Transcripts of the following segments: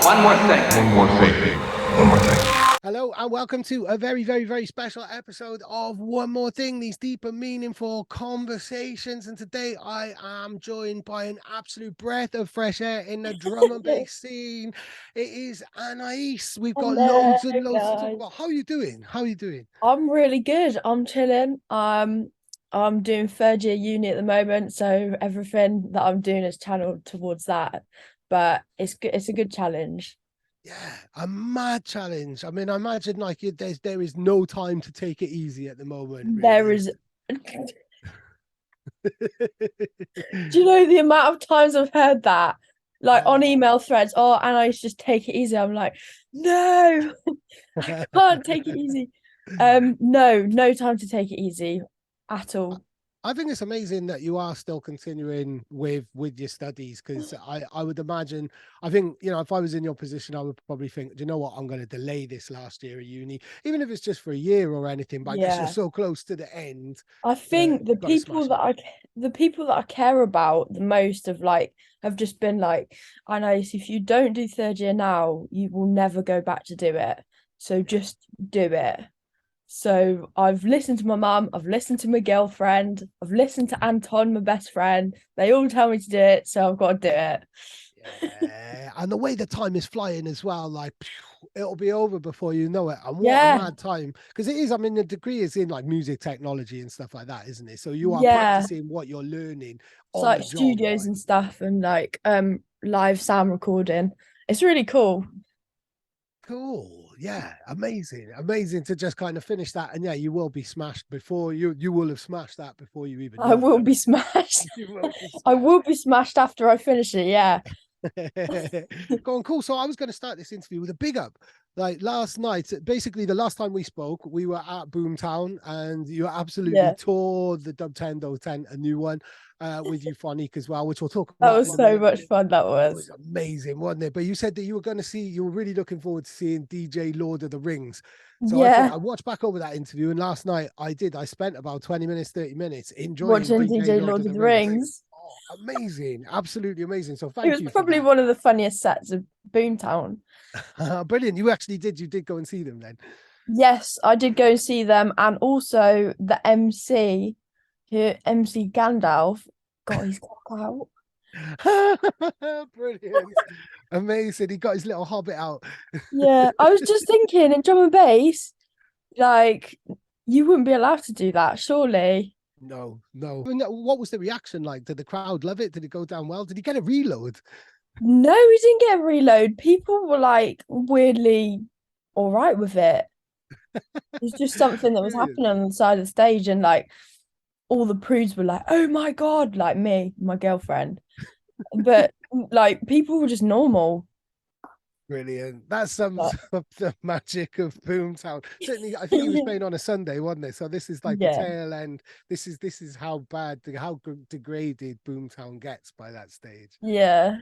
One more thing. One more thing. One more thing. Hello and welcome to a very, very, very special episode of One More Thing, these deep and meaningful conversations. And today I am joined by an absolute breath of fresh air in the drum and bass scene. It is Anaïs. We've got loads and loads to talk about. How are you doing? How are you doing? I'm really good. I'm chilling. I'm doing third year uni at the moment, so everything that I'm doing is channeled towards that. But it's good. It's a good challenge. Yeah, a mad challenge. I mean, I imagine like there is no time to take it easy at the moment. There Really. is. Do you know the amount of times I've heard that? Like on email threads, oh, Anaïs, just take it easy. I'm like, no, I can't take it easy. No time to take it easy at all. I think it's amazing that you are still continuing with your studies, because I would imagine, I think, you know, if I was in your position, I would probably think, do you know what, I'm going to delay this last year of uni, even if it's just for a year or anything, but I guess you're so close to the end. I think the people that I care about the most have just been like, I know if you don't do third year now, you will never go back to do it. So just do it. So I've listened to my mum, I've listened to my girlfriend, I've listened to Anton, my best friend. They all tell me to do it, so I've got to do it. Yeah, and the way the time is flying as well, like it'll be over before you know it. And what a mad time, because it is. I mean, the degree is in like music technology and stuff like that, isn't it? So you are practicing what you're learning. It's like studios and stuff, and like live sound recording. It's really cool. Cool. Yeah, amazing to just kind of finish that. And yeah, you will be smashed before you will have smashed that before you even I will be smashed. I will be smashed after I finish it. Yeah. Go on, cool. So I was going to start this interview with a big up. Like last night, basically the last time we spoke, we were at Boomtown, and you absolutely tore the Dubtendo tent, a new one, with Euphonic as well, which we'll talk about. That was so much fun. That was. It was amazing, wasn't it? But you said that you were really looking forward to seeing DJ Lord of the Rings. So I watched back over that interview, and last night I spent about 20 minutes, 30 minutes enjoying watching DJ Lord of the Rings. Oh, amazing, absolutely amazing. So thank you. It was probably one of the funniest sets of Boomtown. Brilliant. You did go and see them then? Yes, I did go and see them, and also the MC Gandalf got his cock out. Brilliant. Amazing. He got his little hobbit out. Yeah, I was just thinking, in drum and bass, like, you wouldn't be allowed to do that, surely. No. What was the reaction like? Did the crowd love it? Did it go down well? Did he get a reload? No, he didn't get a reload. People were like weirdly all right with it. It's just something that was happening on the side of the stage, and like all the prudes were like, oh my God, like me, my girlfriend. But like people were just normal. Brilliant. That's some of the magic of Boomtown. Certainly, I think he was playing on a Sunday, wasn't it? So this is like the tail end. This is how degraded Boomtown gets by that stage. Yeah.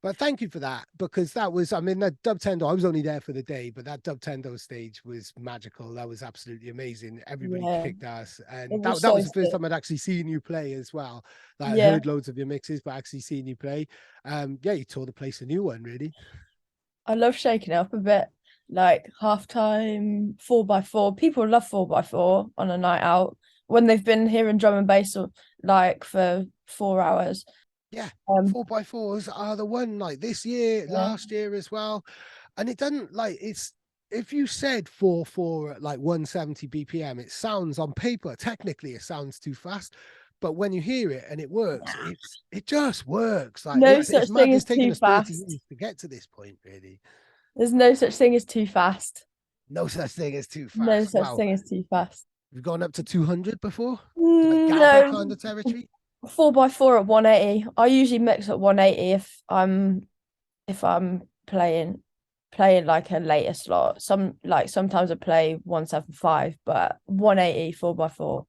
But thank you for that, because that was, I mean, that Dubtendo, I was only there for the day, but that Dubtendo stage was magical. That was absolutely amazing. Everybody kicked ass. And that was the first time I'd actually seen you play as well. Like, I heard loads of your mixes, but actually seeing you play. You tore the place a new one, really. I love shaking it up a bit. Like halftime, 4x4. People love 4x4 on a night out when they've been hearing drum and bass like for 4 hours. Yeah, 4x4s are the one, like this year, last year as well. And it doesn't, like, it's, if you said 4/4 at like 170 BPM, it sounds on paper, technically it sounds too fast. But when you hear it and it works, it just works. Like, no such thing as taking too us 30 fast years to get to this point, really. There's no such thing as too fast. No such thing as too fast. No such thing as too fast. You've gone up to 200 before? Like no. Kind of territory? 4x4 at 180. I usually mix at 180 if I'm playing like a later slot. Sometimes I play 175, but 180 4x4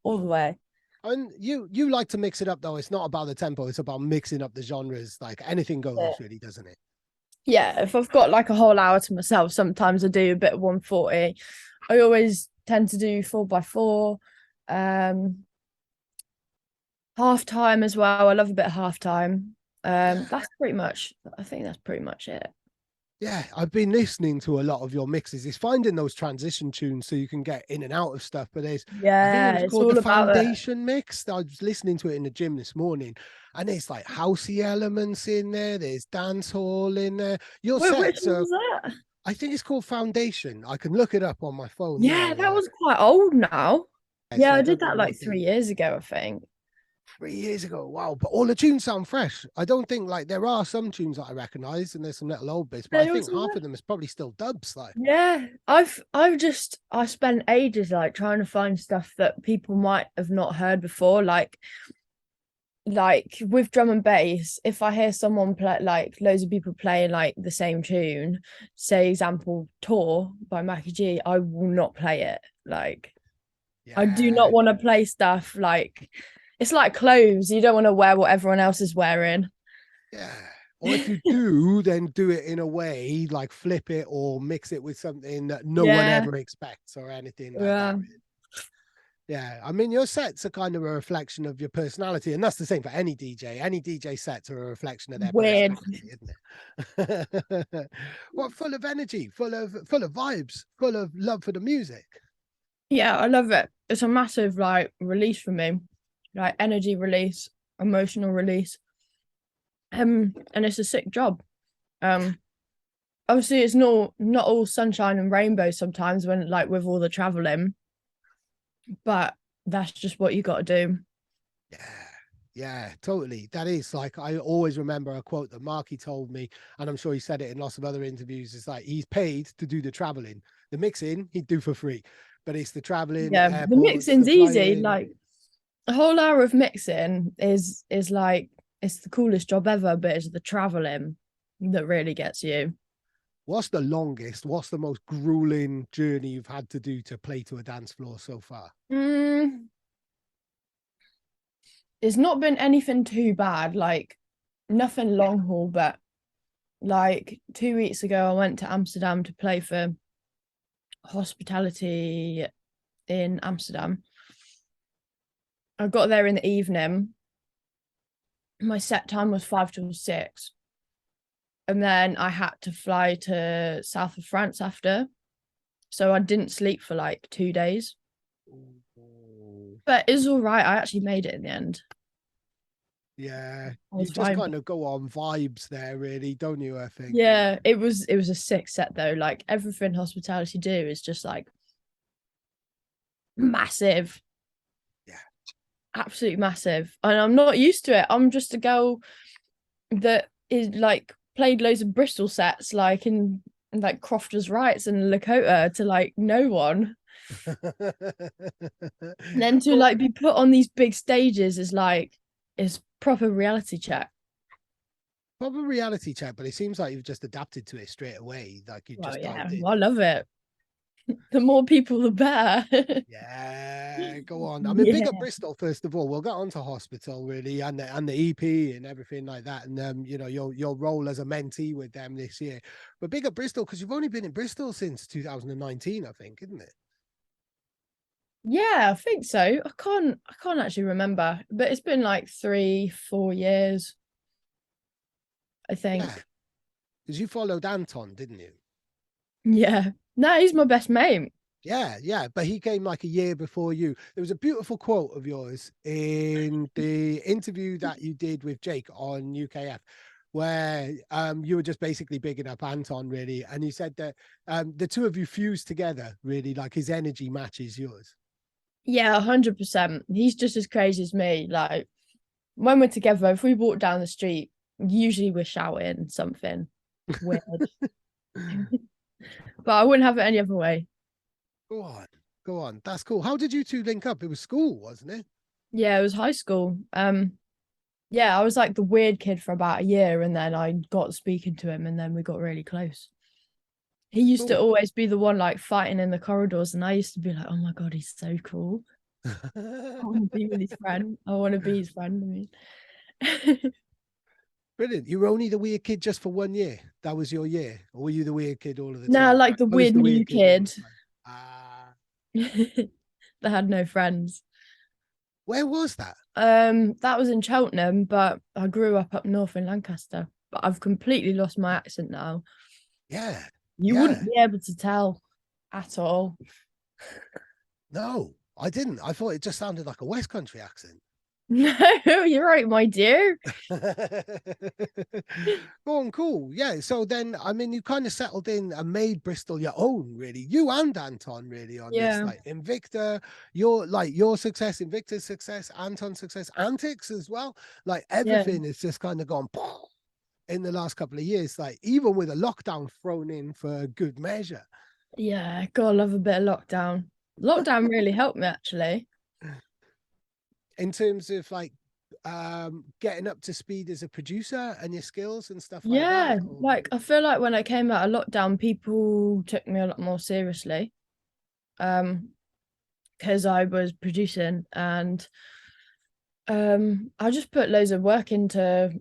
all the way. And you like to mix it up though. It's not about the tempo, it's about mixing up the genres. Like anything goes, really, doesn't it? Yeah, if I've got like a whole hour to myself, sometimes I do a bit of 140. I always tend to do 4x4. Halftime as well. I love a bit of halftime. That's pretty much, I think that's pretty much it. Yeah, I've been listening to a lot of your mixes. It's finding those transition tunes so you can get in and out of stuff. But I think it was It's called the all about it. Foundation mix. I was listening to it in the gym this morning, and there's like housey elements in there. There's dance hall in there. Your Wait, which sets one are, was that? I think it's called Foundation. I can look it up on my phone Yeah, now. that was quite old now. So Yeah, I I did don't know that what like they 3 years ago, I think. 3 years ago. Wow. But all the tunes sound fresh. I don't think like there are some tunes that I recognize and there's some little old bits, but I They think also half were. of them is probably still dubs. Like, Yeah, I spent ages like trying to find stuff that people might have not heard before. Like with drum and bass, if I hear someone play like loads of people playing like the same tune, say example Tour by Mackie G, I will not play it. Like I do yeah, not want to play stuff like it's like clothes. You don't want to wear what everyone else is wearing. yeah. Or if you do, then do it in a way like flip it or mix it with something that no one Yeah. ever expects or anything like Yeah. that. Yeah, I mean, your sets are kind of a reflection of your personality, and that's the same for any DJ. Any DJ sets are a reflection of their Weird. personality, isn't it? What, full of energy, full of vibes, full of love for the music. Yeah, I love it. It's a massive like release for me, like energy release, emotional release. And it's a sick job. Obviously it's not all sunshine and rainbows sometimes when like with all the traveling, but that's just what you got to do. Yeah. Yeah, totally. That is like, I always remember a quote that Marky told me, and I'm sure he said it in lots of other interviews. It's like he's paid to do the traveling. The mixing he'd do for free, but it's the traveling, the Yeah, the airports, the mixing's easy. flying. Like a whole hour of mixing is like it's the coolest job ever, but it's the traveling that really gets you. What's the longest, what's the most grueling journey you've had to do to play to a dance floor so far? It's not been anything too bad, like nothing long haul, but like 2 weeks ago, I went to Amsterdam to play for hospitality in Amsterdam. I got there in the evening. My set time was 5 till 6. And then I had to fly to south of France after. So I didn't sleep for like 2 days. But it's all right. I actually made it in the end. Yeah, I you was just fine. kind of go on vibes there, really, don't you? I think. Yeah, it was a sick set though. Like everything hospitality do is just like massive. Yeah. Absolutely massive. And I'm not used to it. I'm just a girl that is like played loads of Bristol sets like in like Crofters Rights and Lakota to like no one. And then to like be put on these big stages is proper reality check. Proper reality check, but it seems like you've just adapted to it straight away. Like you just Yeah, dived in. I love it. The more people, the better. Yeah, go on. I mean, big up Bristol first of all. We'll get on to hospital really, and the EP and everything like that, and you know your role as a mentee with them this year. But big up Bristol because you've only been in Bristol since 2019, I think, isn't it? Yeah, I think so. I can't actually remember, but it's been like 3-4 years, I think. Yeah, because you followed Anton, didn't you? Yeah. No, he's my best mate. Yeah, but he came like a year before you. There was a beautiful quote of yours in the interview that you did with Jake on UKF, where you were just basically bigging up Anton, really, and you said that the two of you fused together, really, like his energy matches yours. Yeah, 100%. He's just as crazy as me. Like when we're together, if we walk down the street, usually we're shouting something weird. But I wouldn't have it any other way. Go on. That's cool. How did you two link up? It was school, wasn't it? Yeah, it was high school. Yeah, I was like the weird kid for about a year, and then I got speaking to him, and then we got really close. He used to always be the one like fighting in the corridors, and I used to be like, "Oh my god, he's so cool. I want to be with his friend. I want to be his friend." I mean, Brilliant. You were only the weird kid just for 1 year. That was your year, or were you the weird kid all of the no, time? like the weird The new weird kid all kid the time. Ah. that had no friends. Where was that? That was in Cheltenham, but I grew up north in Lancaster. But I've completely lost my accent now. Yeah. You wouldn't be able to tell at all. No, I didn't. I thought it just sounded like a West Country accent. No, you're right, my dear. Cool. Yeah. So then, I mean, you kind of settled in and made Bristol your own, really. You and Anton, really, on this. Like Invicta, your success, Invicta's success, Anton's success, Antics as well. Like everything is just kind of gone in the last couple of years. Like even with a lockdown thrown in for good measure. Yeah, gotta love a bit of lockdown. Lockdown really helped me, actually. In terms of like getting up to speed as a producer and your skills and stuff like Yeah, that? Or... like I feel like when I came out of lockdown, people took me a lot more seriously. Because I was producing and I just put loads of work into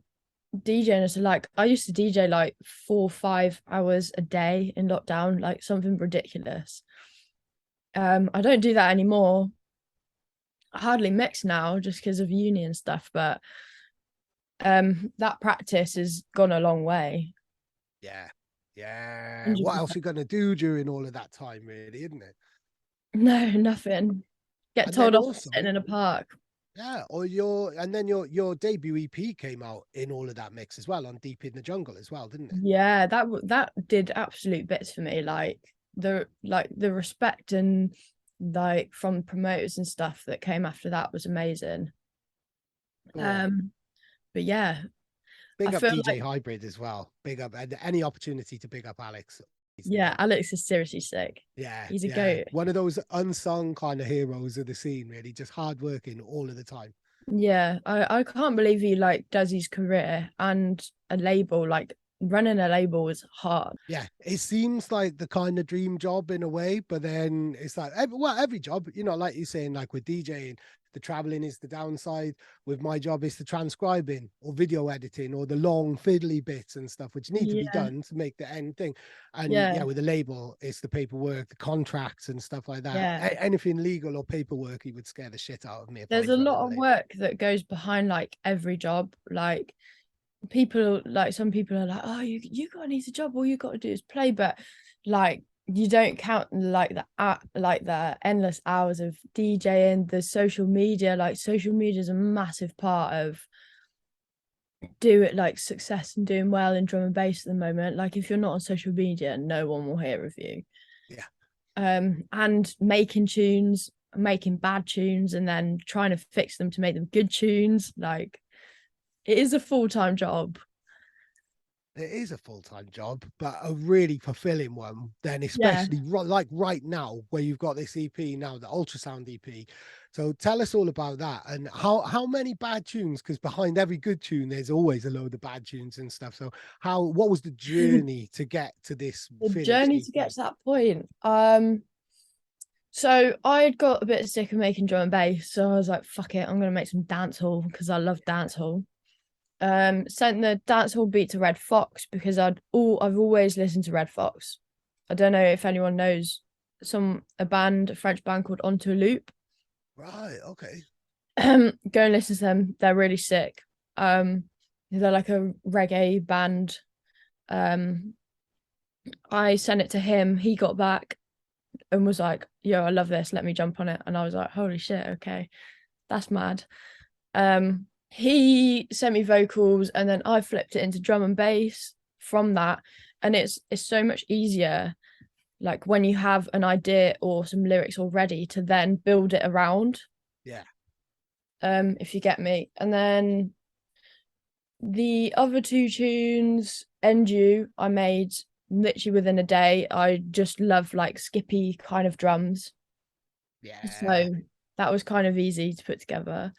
DJing. So like I used to DJ like 4 or 5 hours a day in lockdown, like something ridiculous. I don't do that anymore. I hardly mix now just because of uni and stuff, but that practice has gone a long way. Yeah. 100%. What else are you gonna do during all of that time, really, isn't it? No, nothing. Get told off sitting in a park. Yeah, or your debut EP came out in all of that mix as well on Deep in the Jungle as well, didn't it? Yeah, that did absolute bits for me. Like the respect and like from promoters and stuff that came after that was amazing. But yeah, big I up feel DJ Hybrid as well. Big up any opportunity to big up Alex. Yeah, Alex is seriously sick. Yeah, he's a goat. One of those unsung kind of heroes of the scene, really, just hardworking all of the time. Yeah, I can't believe he like does his career and a label. Like running a label is hard. Yeah, it seems like the kind of dream job in a way, but then it's like every job, you know, like you're saying, like with DJing, the traveling is the downside. With my job, it's the transcribing or video editing or the long fiddly bits and stuff which need to be done to make the end thing. And with the label, it's the paperwork, the contracts and stuff like that. Yeah, anything legal or paperwork, he would scare the shit out of me. There's a lot of work that goes behind like every job. Like people, like some people are like, oh, you got an easy job, all you got to do is play, but like you don't count like the endless hours of DJing, the social media. Like social media is a massive part of success and doing well in drum and bass at the moment. Like if you're not on social media, no one will hear of you. And making tunes, making bad tunes, and then trying to fix them to make them good tunes. Like it is a full-time job. It is a full-time job, but a really fulfilling one. Then, especially like right now, where you've got this EP now, the Ultrasound EP. So tell us all about that and how many bad tunes, because behind every good tune, there's always a load of bad tunes and stuff. So what was the journey to get to this? The journey to get to that point. So I'd got a bit sick of making drum and bass, so I was like, fuck it, I'm gonna make some dancehall because I love dancehall. Sent the dancehall beat to Red Fox because I've always listened to Red Fox. I don't know if anyone knows a French band called Onto a Loop. Right, okay. Go and listen to them. They're really sick. They're like a reggae band. I sent it to him. He got back and was like, yo, I love this. Let me jump on it. And I was like, holy shit, okay. That's mad. He sent me vocals and then I flipped it into drum and bass from that. And it's so much easier, like when you have an idea or some lyrics already, to then build it around. Yeah. If you get me. And then the other 2 tunes, End You, I made literally within a day. I just love like skippy kind of drums. Yeah. So that was kind of easy to put together.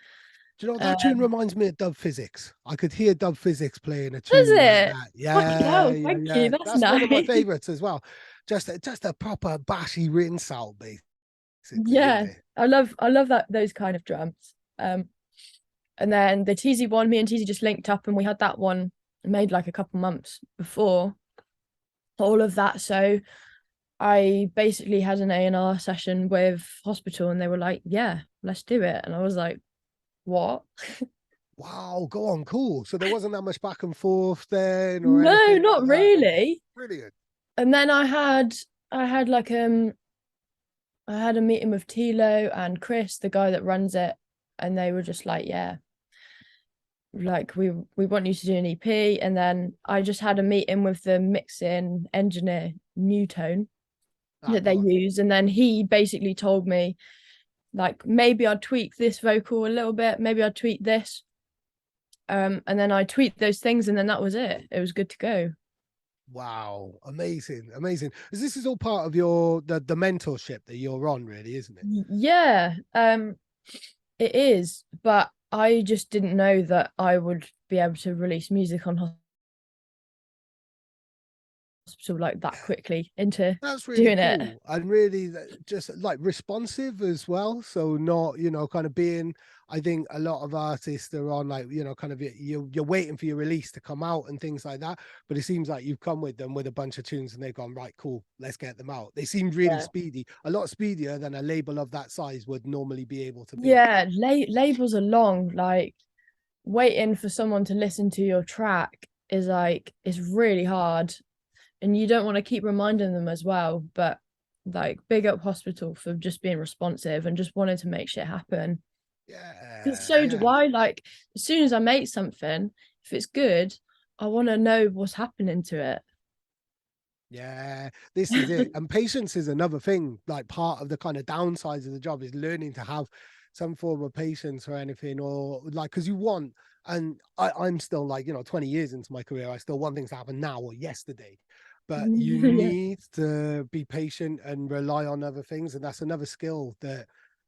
Do you know that tune reminds me of Dub Physics? I could hear Dub Physics playing a tune Does it? like that. Yeah, thank you. That's nice. One of my favorites as well. Just a proper bashy rinse out, basically. Yeah, I love those kind of drums. And then the TZ one, me and TZ just linked up, and we had that one made like a couple months before all of that. So I basically had an A&R session with Hospital, and they were like, "Yeah, let's do it." And I was like, what? Wow, go on, cool. So there wasn't that much back and forth then, or No, anything not like really. Brilliant. And then I had like I had a meeting with Tilo and Chris, the guy that runs it, and they were just like, yeah, like we want you to do an EP. And then I just had a meeting with the mixing engineer Newtone that they use, and then he basically told me like maybe I'd tweak this vocal a little bit, maybe I'd tweak this, and then I tweaked those things, and then that was it. It was good to go. Wow, amazing. This is all part of your the mentorship that you're on, really, isn't it? Yeah, it is, but I just didn't know that I would be able to release music on hospital like that quickly into that's really doing cool. it. And really just like responsive as well. So not, kind of being, I think a lot of artists are on like, kind of you're waiting for your release to come out and things like that. But it seems like you've come with them with a bunch of tunes and they've gone, right, cool, let's get them out. They seemed really speedy, a lot speedier than a label of that size would normally be able to be. Yeah, labels are long, like waiting for someone to listen to your track is like, it's really hard. And you don't want to keep reminding them as well. But like, big up hospital for just being responsive and just wanting to make shit happen. Yeah. So do I. Like, as soon as I make something, if it's good, I want to know what's happening to it. Yeah, this is it. And patience is another thing, like part of the kind of downsides of the job is learning to have some form of patience or anything, or like, because you want, and I'm still like, 20 years into my career, I still want things to happen now or yesterday. But you need to be patient and rely on other things. And that's another skill that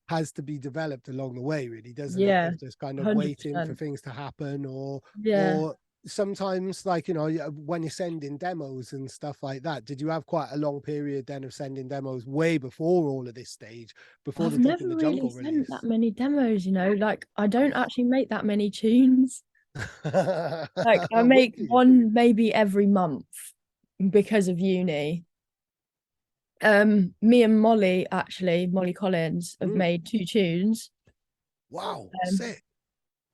has to be developed along the way, really, doesn't it? Of just kind of 100%. waiting for things to happen, or sometimes like, when you're sending demos and stuff like that, did you have quite a long period then of sending demos way before all of this stage, before I've the Deep in never the really Jungle sent release? that many demos, like I don't actually make that many tunes. Like I make one maybe every month because of uni. Me and Molly Collins have made 2 tunes. Wow, sick.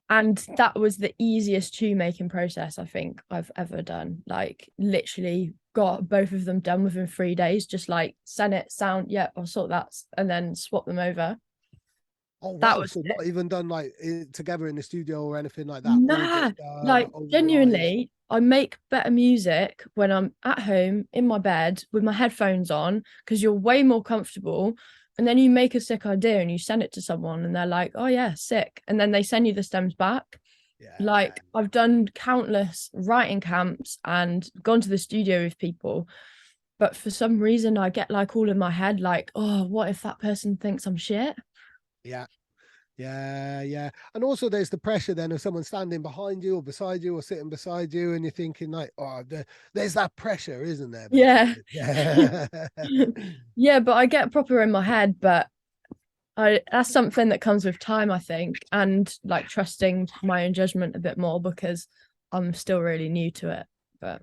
And that was the easiest tune making process I think I've ever done. Like literally got both of them done within 3 days, just like send it, sound, yeah, I'll sort that, and then swap them over. Oh wow, that was so not even done like together in the studio or anything like that. Nah, like genuinely, I make better music when I'm at home in my bed with my headphones on, because you're way more comfortable. And then you make a sick idea and you send it to someone and they're like, oh yeah, sick. And then they send you the stems back. Yeah. Like I've done countless writing camps and gone to the studio with people. But for some reason I get like all in my head, like, oh, what if that person thinks I'm shit? Yeah. And also there's the pressure then of someone standing behind you or beside you or sitting beside you, and you're thinking like, oh, there's that pressure, isn't there? Basically? Yeah. But I get proper in my head, but that's something that comes with time, I think, and like trusting my own judgment a bit more, because I'm still really new to it. But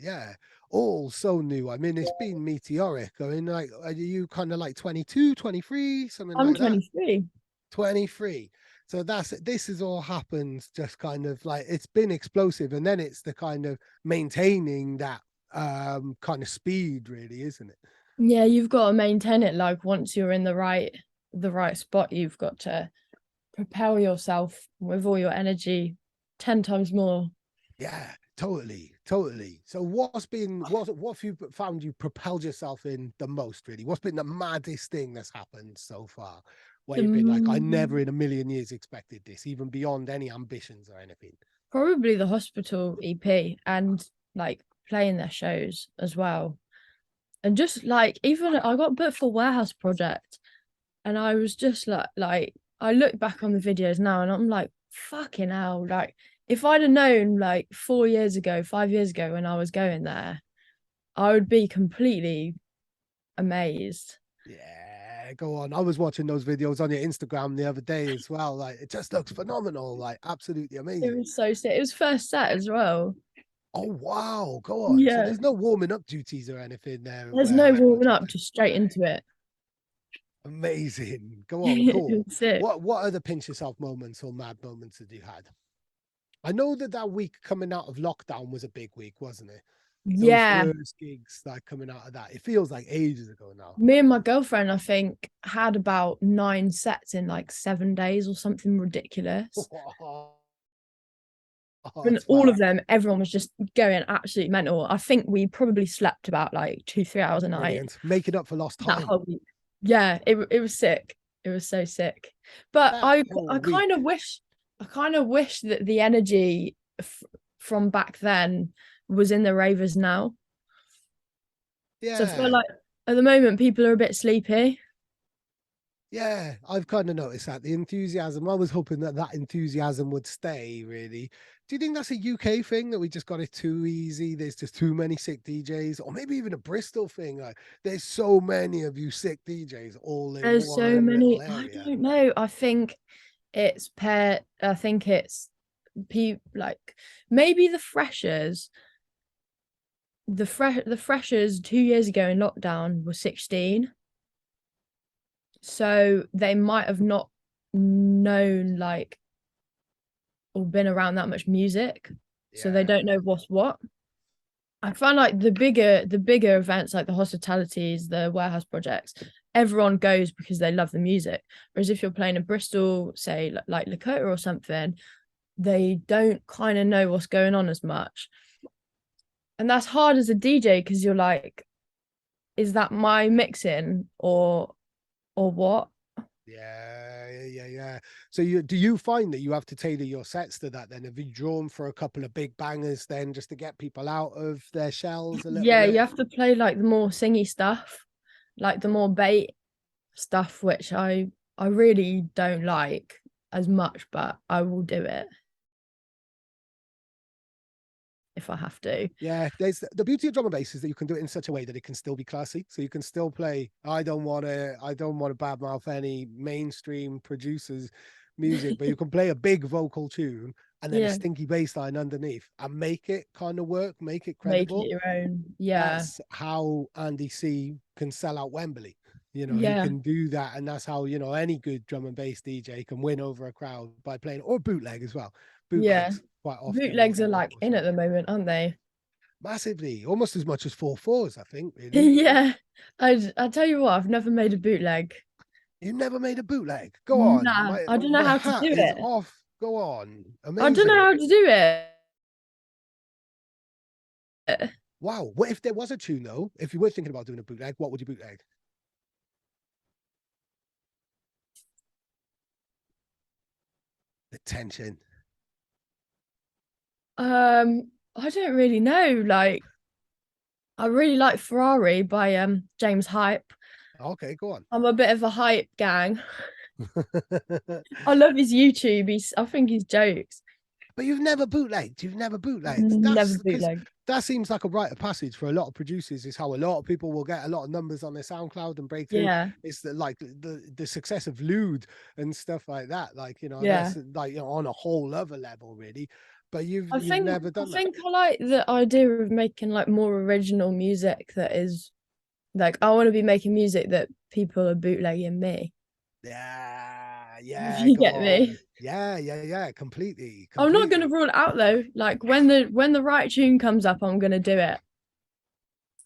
yeah, all so new. I mean, it's been meteoric. I mean, like, are you kind of like 22, 23, something I'm like 23. That? 23. So this has all happened just kind of like, it's been explosive, and then it's the kind of maintaining that kind of speed, really, isn't it? Yeah, you've got to maintain it. Like once you're in the right spot, you've got to propel yourself with all your energy 10 times more. Yeah, totally. So what have you found you propelled yourself in the most, really? What's been the maddest thing that's happened so far, where you've been like, I never in a million years expected this, even beyond any ambitions or anything? Probably the hospital EP, and like playing their shows as well. And just like, even I got booked for Warehouse Project, and I was just like I look back on the videos now and I'm like, fucking hell, like if I'd have known like 5 years ago when I was going there, I would be completely amazed. Yeah, go on. I was watching those videos on your Instagram the other day as well. Like, it just looks phenomenal, like absolutely amazing. It was so sick. It was first set as well. Oh wow, go on. Yeah. So there's no warming up duties or anything there. There's no warming up, just straight into it. Amazing. Go on, cool. Sick. What other pinch yourself moments or mad moments that you had? I know that week coming out of lockdown was a big week, wasn't it? Those first gigs like coming out of that. It feels like ages ago now. Me and my girlfriend, I think, had about 9 sets in like 7 days or something ridiculous. And all of them, everyone was just going absolutely mental. I think we probably slept about like 2-3 hours a night. Brilliant. Making up for lost time. That whole week. Yeah, it was sick. It was so sick. But I kind of wish that the energy from back then was in the ravers now. Yeah. So I feel like at the moment people are a bit sleepy. Yeah, I've kind of noticed that the enthusiasm. I was hoping that enthusiasm would stay. Really, do you think that's a UK thing, that we just got it too easy? There's just too many sick DJs, or maybe even a Bristol thing. Like, there's so many of you sick DJs all in There's one so many. little area. I don't know. I think it's like maybe the freshers. The freshers 2 years ago in lockdown were 16. So they might have not known like or been around that much music. Yeah. So they don't know what's what. I find like the bigger events like the hospitalities, the warehouse projects, everyone goes because they love the music. Whereas if you're playing in Bristol, say like Lakota or something, they don't kind of know what's going on as much. And that's hard as a DJ because you're like, is that my mixing or what? Yeah. So do you find that you have to tailor your sets to that then? Have you drawn for a couple of big bangers then just to get people out of their shells a little bit? You have to play like the more singy stuff, like the more bait stuff, which I really don't like as much, but I will do it if I have to. Yeah, there's the beauty of drum and bass is that you can do it in such a way that it can still be classy. So you can still play. I don't want to badmouth any mainstream producers' music, but you can play a big vocal tune and then a stinky bass line underneath and make it kind of work, make it credible. Make it your own. Yeah, that's how Andy C can sell out Wembley. You know, he can do that, and that's how any good drum and bass DJ can win over a crowd by playing, or bootleg as well. Bootlegs quite often. Bootlegs are like in at the moment, aren't they? Massively, almost as much as 4/4s, I think. Really. Yeah, I tell you what, I've never made a bootleg. You never made a bootleg? Go on. Nah, I don't know how to do it. Off. Go on. Amazing. I don't know how to do it. Wow. What if there was a tune though? If you were thinking about doing a bootleg, what would you bootleg? The tension. I don't really know. Like, I really like Ferrari by James Hype. Okay, go on. I'm a bit of a hype gang. I love his YouTube. I think he's jokes. But you've never bootlegged. Never bootlegged. That seems like a rite of passage for a lot of producers. Is how a lot of people will get a lot of numbers on their SoundCloud and break through. Yeah. It's the success of Lude and stuff like that. Like, that's like on a whole other level, really. But you've never done that. I think I like the idea of making like more original music that is like, I want to be making music that people are bootlegging me. Yeah. You get me? Yeah, completely. I'm not gonna rule it out though. Like when the right tune comes up, I'm gonna do it.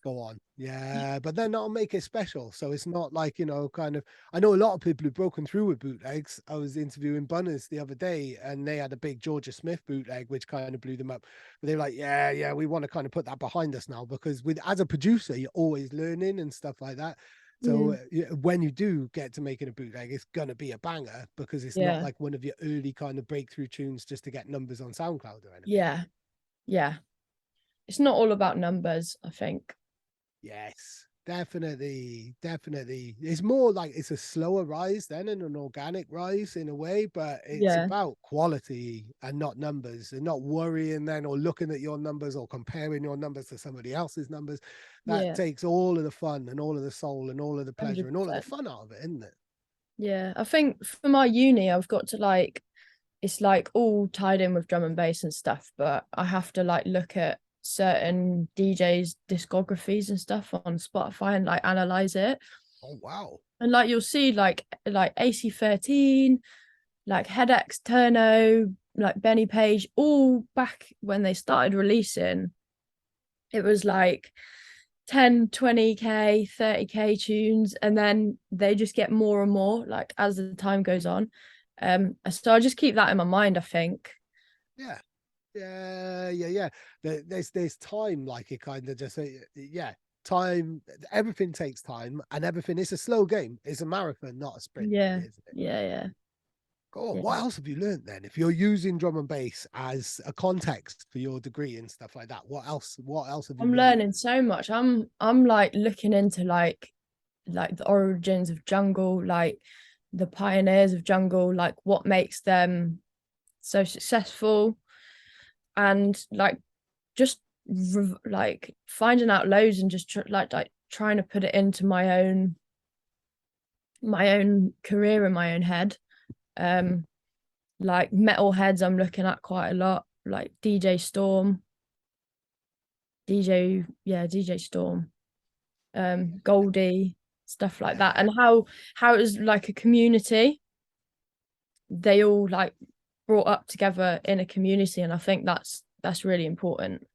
Go on. Yeah, but then that'll make it special. So it's not like, kind of, I know a lot of people who've broken through with bootlegs. I was interviewing Bunners the other day and they had a big Georgia Smith bootleg, which kind of blew them up. But they're like, yeah, we want to kind of put that behind us now, because as a producer, you're always learning and stuff like that. So when you do get to making a bootleg, it's going to be a banger, because it's not like one of your early kind of breakthrough tunes just to get numbers on SoundCloud or anything. Yeah. It's not all about numbers, I think. Yes, definitely. It's more like it's a slower rise then, and an organic rise in a way, but it's about quality and not numbers, and not worrying then or looking at your numbers or comparing your numbers to somebody else's numbers. That takes all of the fun and all of the soul and all of the pleasure 100%. And all of the fun out of it, isn't it? Yeah, I think for my uni, I've got to like, it's like all tied in with drum and bass and stuff, but I have to like look at certain DJs' discographies and stuff on Spotify and like analyze it. Oh wow. And like you'll see like AC13, like Headaches, Turno, like Benny Page, all back when they started releasing, it was like 10, 20k, 30k tunes, and then they just get more and more like as the time goes on. So I just keep that in my mind, I think. Yeah. There's time, like it kind of just time, everything takes time, and everything, it's a slow game, it's a marathon, not a sprint, Yeah, really, isn't it? yeah. Go on, Yeah. what else have you learned then? If you're using drum and bass as a context for your degree and stuff like that, what else have you I'm learned? learning so much. I'm like looking into like the origins of jungle, like the pioneers of jungle, like what makes them so successful, and like just like finding out loads and just like trying to put it into my own career in my own head. Like metalheads I'm looking at quite a lot, like DJ Storm, DJ Storm, Goldie, stuff like that, and how it was like a community. They all like brought up together in a community, and I think that's really important.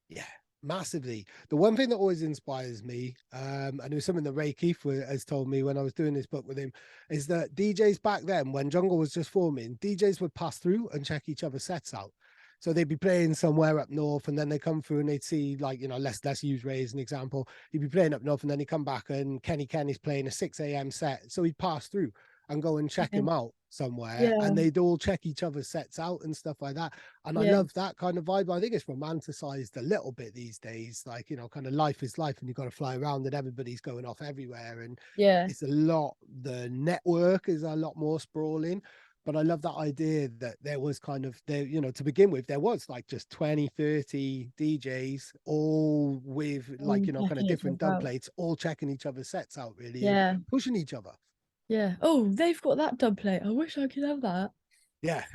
Yeah, massively. The one thing that always inspires me, and it was something that Ray Keith has told me when I was doing this book with him, is that DJs back then, when jungle was just forming, DJs would pass through and check each other's sets out. So they'd be playing somewhere up north, and then they come through and they'd see, like, you know, let's use Ray as an example. He'd be playing up north, and then he'd come back, and Kenny Ken is playing a 6 a.m. set. So he'd pass through and go and check him out somewhere, Yeah, and they'd all check each other's sets out and stuff like that. And I love that kind of vibe. I think it's romanticized a little bit these days, like, you know, kind of life is life, and you've got to fly around, and everybody's going off everywhere, and it's a lot, the network is a lot more sprawling. But I love that idea that there was kind of there, you know, to begin with, there was like just 20, 30 DJs all with, like, you know, kind of different dub plates, all checking each other's sets out, really, and pushing each other. Yeah. Oh, they've got that dub plate. I wish I could have that. Yeah.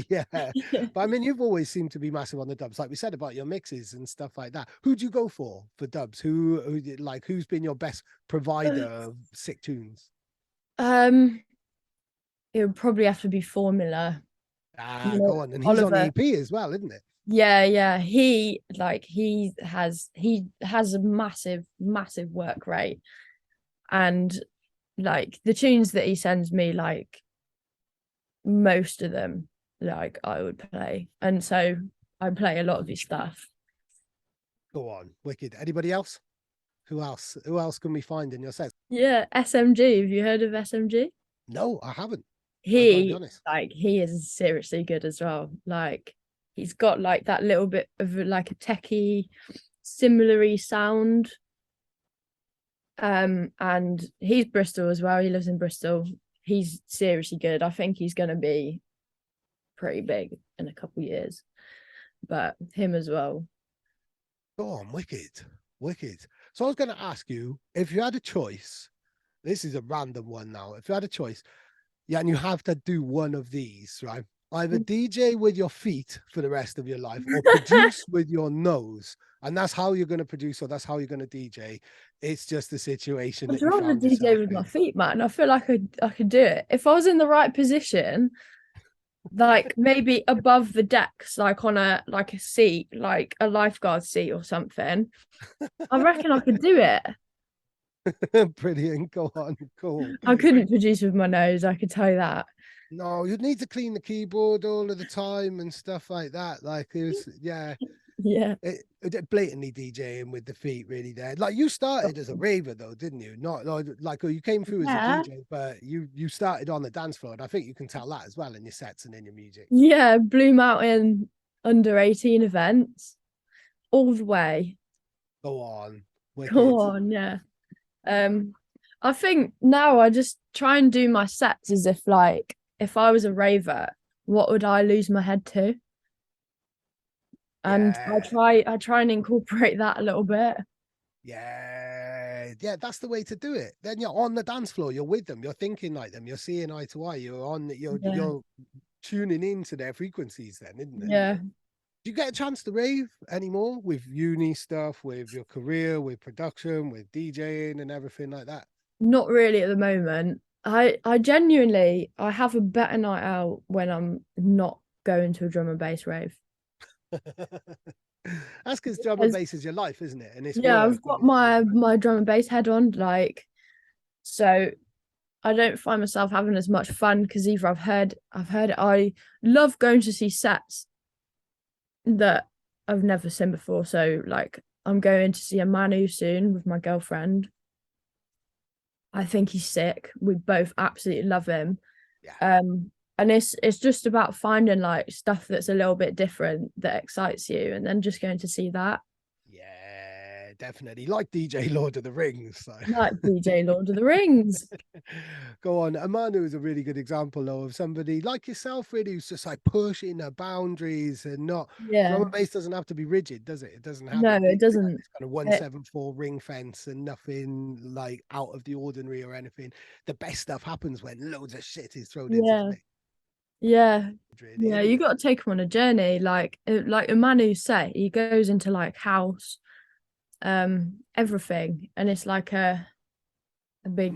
Yeah. But I mean, you've always seemed to be massive on the dubs, like we said about your mixes and stuff like that. Who'd you go for dubs? Who's been your best provider of sick tunes? It would probably have to be Formula. Go on. And he's Oliver. on EP as well, isn't it? Yeah. He has a massive work rate, and like the tunes that he sends me, like most of them, like I would play, and so I play a lot of his stuff. Go on, wicked. Anybody else? Who else can we find in your set? Yeah, SMG. Have you heard of SMG? No, I haven't. He is seriously good as well. Like he's got like that little bit of like a techie, similar sound. And he's Bristol as well. He lives in Bristol. He's seriously good. I think he's gonna be pretty big in a couple of years. But him as well. Go on, wicked. So I was going to ask you, if you had a choice, this is a random one now. If you had a choice, and you have to do one of these, right? Either DJ with your feet for the rest of your life, or produce with your nose. And that's how you're going to produce, or that's how you're going to DJ. It's just a situation. I'd rather DJ with my feet, man. I feel like I could do it. If I was in the right position, like maybe above the decks, like on a seat, like a lifeguard seat or something, I reckon I could do it. Brilliant. Go on. Cool. I couldn't produce with my nose, I could tell you that. No, you'd need to clean the keyboard all of the time and stuff like that. Like it was, blatantly DJing with the feet, really. There, like you started as a raver though, didn't you? Not like you came through as a DJ, but you started on the dance floor, and I think you can tell that as well in your sets and in your music. Yeah, Blue Mountain under 18 events all the way. Go on. Wicked. Go on, yeah. I think now I just try and do my sets as if like if I was a raver, what would I lose my head to? And I try and incorporate that a little bit. Yeah, that's the way to do it. Then you're on the dance floor, you're with them, you're thinking like them, you're seeing eye to eye, you're tuning into their frequencies then, isn't it? Yeah. Do you get a chance to rave anymore with uni stuff, with your career, with production, with DJing and everything like that? Not really at the moment. I genuinely I have a better night out when I'm not going to a drum and bass rave. That's because drum and bass is your life, isn't it? And it's Yeah, work. I've got my drum and bass head on, like, so I don't find myself having as much fun because either I've heard I love going to see sets that I've never seen before. So like I'm going to see a Manu soon with my girlfriend. I think he's sick. We both absolutely love him. Yeah. And it's just about finding like stuff that's a little bit different that excites you, and then just going to see that. Yeah, definitely. Like DJ Lord of the Rings. So. Like DJ Lord of the Rings. Go on. Amanu is a really good example though of somebody like yourself, really, who's just like pushing the boundaries and not drum and bass doesn't have to be rigid, does it? It doesn't have no, to be it doesn't. this kind of 174 ring fence and nothing like out of the ordinary or anything. The best stuff happens when loads of shit is thrown into the mix. Yeah. Really, Yeah, you got to take him on a journey. Like Manu said, he goes into like house, everything, and it's like a big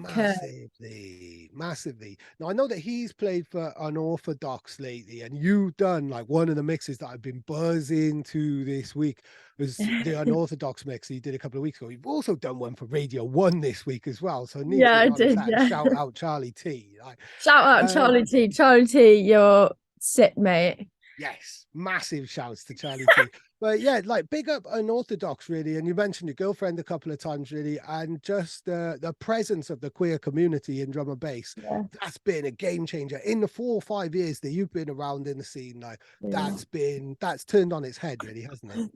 massively. Now I know that he's played for Unorthodox lately, and you've done like one of the mixes that I've been buzzing to this week was the Unorthodox mix he did a couple of weeks ago. You've also done one for Radio 1 this week as well. So yeah, I did. Yeah. Shout out Charlie T. Like, shout out Charlie T. Charlie T, you're sick, mate. Yes, massive shouts to Charlie T. But yeah, like big up Unorthodox, really. And you mentioned your girlfriend a couple of times, really, and just the presence of the queer community in drum and bass. Yeah. That's been a game changer in the 4 or 5 years that you've been around in the scene. Like that's turned on its head, really, hasn't it?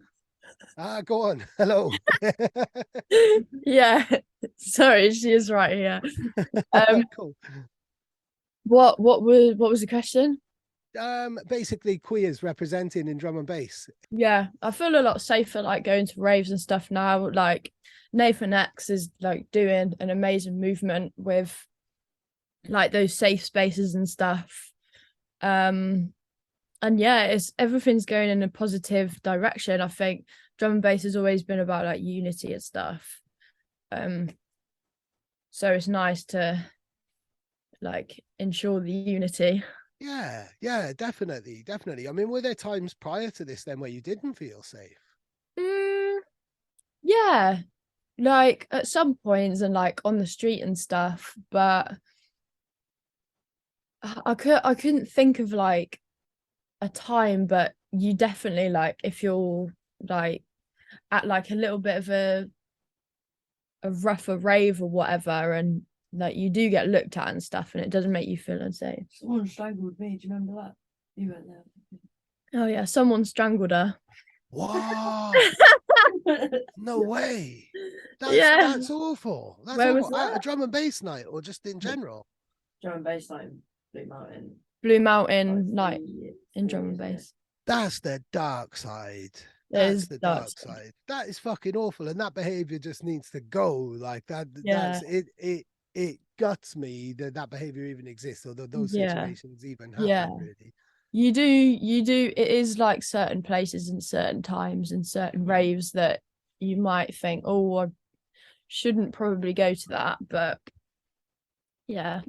Go on. Hello. Yeah. Sorry, she is right here. Cool. What was the question? Basically queers representing in drum and bass. Yeah, I feel a lot safer like going to raves and stuff now. Like Nathan X is like doing an amazing movement with like those safe spaces and stuff. And yeah, it's everything's going in a positive direction. I think drum and bass has always been about like unity and stuff. So it's nice to like ensure the unity. Yeah, definitely. I mean, were there times prior to this then where you didn't feel safe? Yeah, like at some points and like on the street and stuff, but I couldn't think of like a time. But you definitely like if you're like at like a little bit of a rougher rave or whatever, and like you do get looked at and stuff, and it doesn't make you feel unsafe. Someone strangled me. Do you remember that? You weren't there. Oh yeah, someone strangled her. Wow. No way. That's awful. That's Where awful. was that? A drum and bass night or just in general? Drum and bass night in Blue Mountain night in drum and bass. That's the dark side. That's the dark side. That is fucking awful. And that behavior just needs to go. Like that. Yeah. That's it guts me that behavior even exists, or those situations even happen, really. You do. It is like certain places and certain times and certain raves that you might think, oh, I shouldn't probably go to that, but yeah.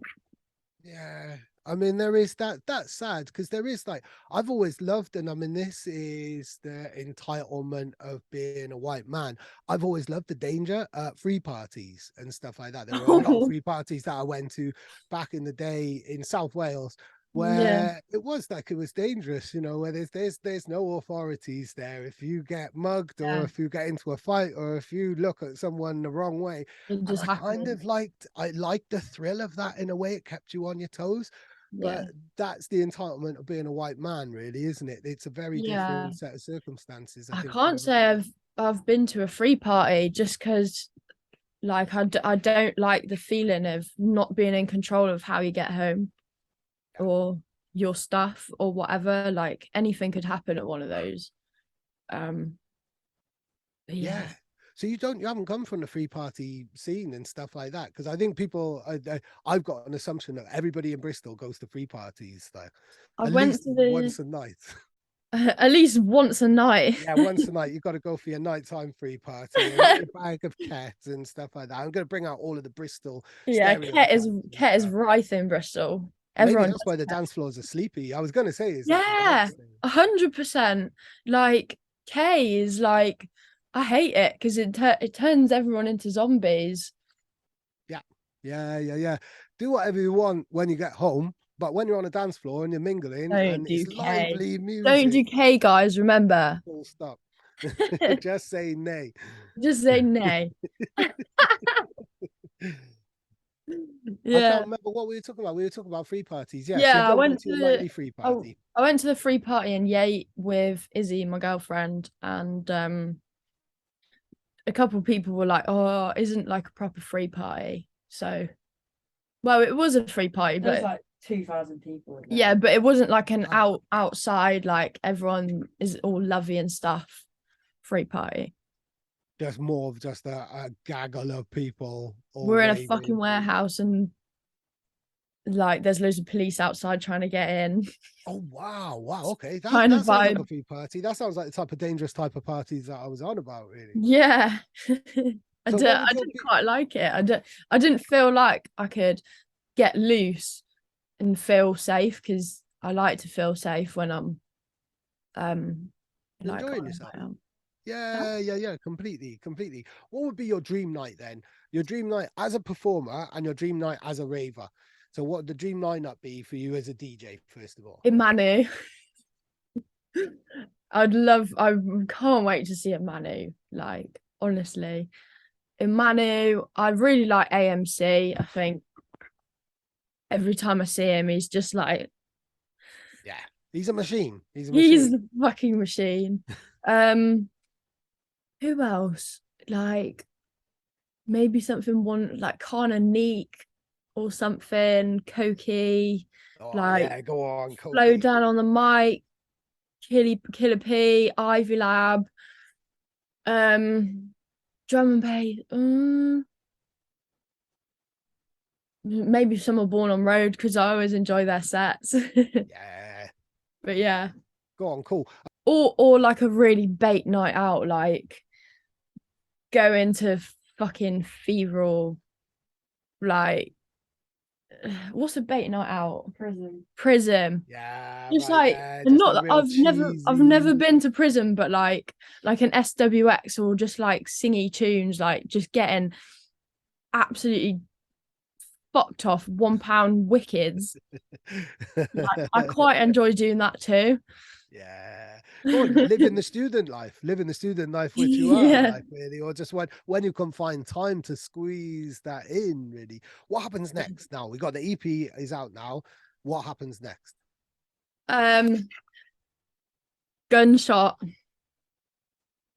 I mean, there is that's sad because there is like I've always loved, and I mean, this is the entitlement of being a white man. I've always loved the danger, free parties and stuff like that. There were a lot of free parties that I went to back in the day in South Wales, where it was dangerous, you know, where there's no authorities there. If you get mugged or if you get into a fight or if you look at someone the wrong way, I liked the thrill of that in a way. It kept you on your toes. But that's the entitlement of being a white man, really, isn't it? It's a very different set of circumstances. I can't say I've been to a free party just because like I don't like the feeling of not being in control of how you get home or your stuff or whatever. Like anything could happen at one of those. So you haven't come from the free party scene and stuff like that, because I think people I've got an assumption that everybody in Bristol goes to free parties like I went to once a night. At least once a night. Yeah, once a night, you've got to go for your nighttime free party and get your bag of Kets and stuff like that. I'm going to bring out all of the Bristol Yeah, stereotypes and Ket is stuff. rife in Bristol. Maybe Everyone that's why does the Ket. dance floors are sleepy. I was going to say, is that the Yeah, next thing? 100%. Like K is like, I hate it because it turns everyone into zombies. Yeah. Do whatever you want when you get home, but when you're on a dance floor and you're mingling Don't and do it's K. lively Don't do music, K, guys. Remember, full stop. Just say nay. just say nay. I can't Yeah, remember what we were talking about. We were talking about free parties. Yeah, so you're yeah. going to go to your nightly free party. I went to the free party in Yate with Izzy, my girlfriend, and a couple of people were like, "Oh, isn't like a proper free party?" So, well, it was a free party, There's but like 2,000 people in there. yeah, but it wasn't like an outside, like everyone is all lovey and stuff free party. Just more of just a gaggle of people. All We're in a raving. fucking warehouse and like there's loads of police outside trying to get in. Oh wow. Okay. That Kind of sounds like vibe. a free party. That sounds like the type of dangerous type of parties that I was on about, really. Yeah. So what I would your didn't quite like it. I didn't feel like I could get loose and feel safe because I like to feel safe when I'm like enjoying on yourself? my own. Yeah. Completely. What would be your dream night then? Your dream night as a performer and your dream night as a raver. So what would the dream lineup be for you as a DJ, first of all? In Manu. I can't wait to see a Manu. Like, honestly. In Manu, I really like AMC. I think every time I see him, he's just like Yeah. He's a machine. He's a he's machine. the fucking machine. Um, who else? Like maybe something one like kind of neat or something, Cokie, Oh like yeah, go on, slow Cokie. down on the mic, Killer P, Ivy Lab, drum and bass. Maybe some are born on road because I always enjoy their sets. Yeah. But yeah. Go on, cool. Or like a really bait night out, like go into fucking fever or like what's a bait night out? Prison. Yeah, Just right like there. and Just not a that real I've never cheesy. been to prison, but like an SWX or just like singy tunes, like just getting absolutely fucked off £1 wickeds. Like I quite enjoy doing that too. Yeah. Go on, living the student life. Living the student life, which you are, Yeah. like really, or just when you can find time to squeeze that in, really. What happens next? Now we got the EP is out now. What happens next? Gunshot.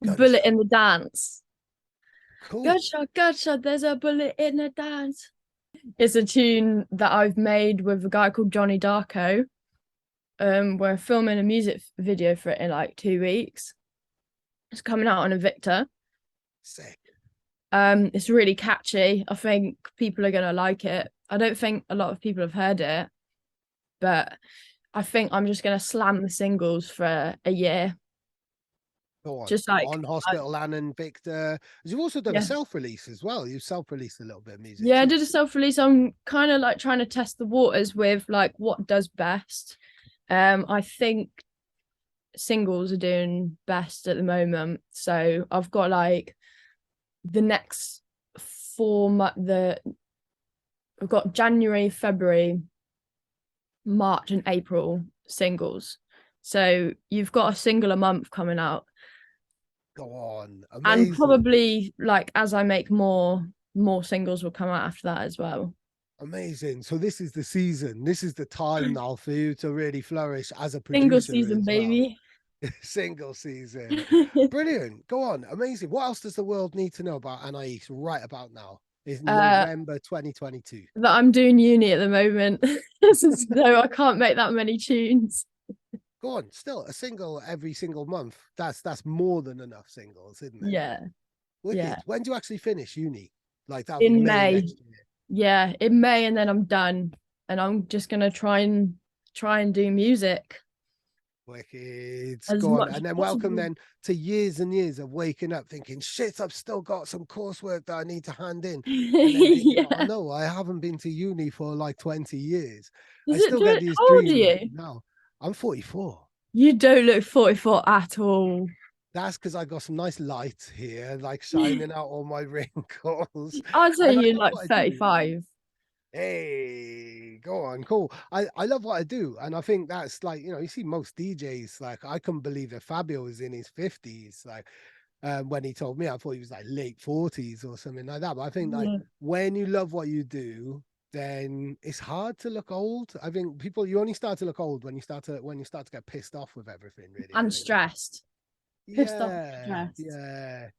Bullet in the dance. Cool. Gunshot, there's a bullet in the dance. It's a tune that I've made with a guy called Johnny Darko. We're filming a music video for it in like 2 weeks. It's coming out on Invicta. Sick. It's really catchy. I think people are gonna like it. I don't think a lot of people have heard it, but I think I'm just gonna slam the singles for a year. Go on. Just like On Hospital and Invicta. You've also done a yeah. self-release as well. You've self-released a little bit of music Yeah, I too. did a self-release. I'm kind of like trying to test the waters with like what does best. I think singles are doing best at the moment. So I've got like the next I've got January, February, March, and April singles. So you've got a single a month coming out. Go on. And Amazing. probably like as I make more singles will come out after that as well. Amazing. So this is the season. This is the time now for you to really flourish as a Single producer season, as well. baby. Single season. Brilliant. Go on. Amazing. What else does the world need to know about Anaïs right about now? It's November 2022. That I'm doing uni at the moment. So I can't make that many tunes. Go on. Still a single every single month. That's more than enough singles, isn't it? Yeah. Wicked. Yeah. When do you actually finish uni? Like that'll In be May May. next year. Yeah, in May, and then I'm done. And I'm just gonna try and do music. Wicked. as Go on. much And as then welcome possible. then to years and years of waking up thinking, shit, I've still got some coursework that I need to hand in. And then thinking, Yeah. oh no, I haven't been to uni for like 20 years. Is I it still get these how old are dreams you? now. I'm 44. You don't look 44 at all. That's because I got some nice light here, like shining out all my wrinkles. I'd say And I you're love like what I do. 35. Hey, go on, cool. I love what I do, and I think that's like, you see most DJs, like I couldn't believe that Fabio was in his 50s. Like when he told me, I thought he was like late 40s or something like that. But I think like Yeah. when you love what you do, then it's hard to look old. I think you only start to look old when you start to get pissed off with everything, really. And stressed. Pissed off, Yeah, stressed. yeah.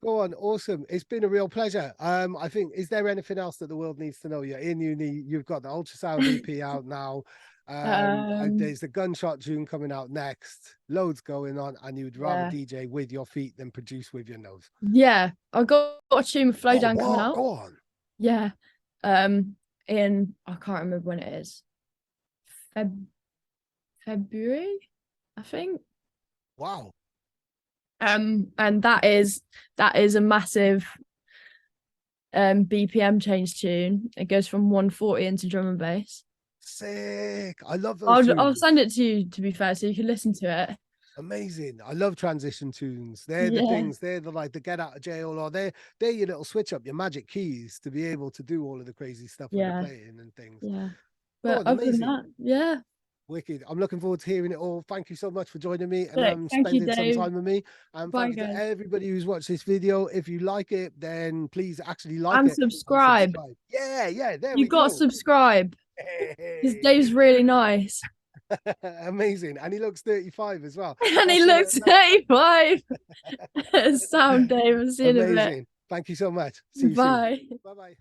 Go on, awesome. It's been a real pleasure. I think, is there anything else that the world needs to know? You're in uni, you've got the Ultrasound EP out now. There's the Gunshot June coming out next. Loads going on, and you'd rather DJ with your feet than produce with your nose. Yeah, I got a tune with Flow Down coming out. Go on. Yeah. In I can't remember when it is. February, I think. Wow. And that is a massive BPM change tune. It goes from 140 into drum and bass. Sick. I love those tunes. I'll send it to you, to be fair, so you can listen to it. Amazing. I love transition tunes. They're the things, they're the get out of jail, or they're your little switch up, your magic keys to be able to do all of the crazy stuff when you're playing and things. Yeah. But other amazing. than that, Wicked. I'm looking forward to hearing it all. Thank you so much for joining me and spending some time with me. And Bye, thank you to guys. everybody who's watched this video. If you like it, then please actually like and it. subscribe. And subscribe. Yeah, there You've got to subscribe. Because Dave's really nice. Amazing. And he looks 35 as well. And he looks 35. Sound, Dave. See you in a bit. Thank you so much. See you Bye. soon. Bye-bye.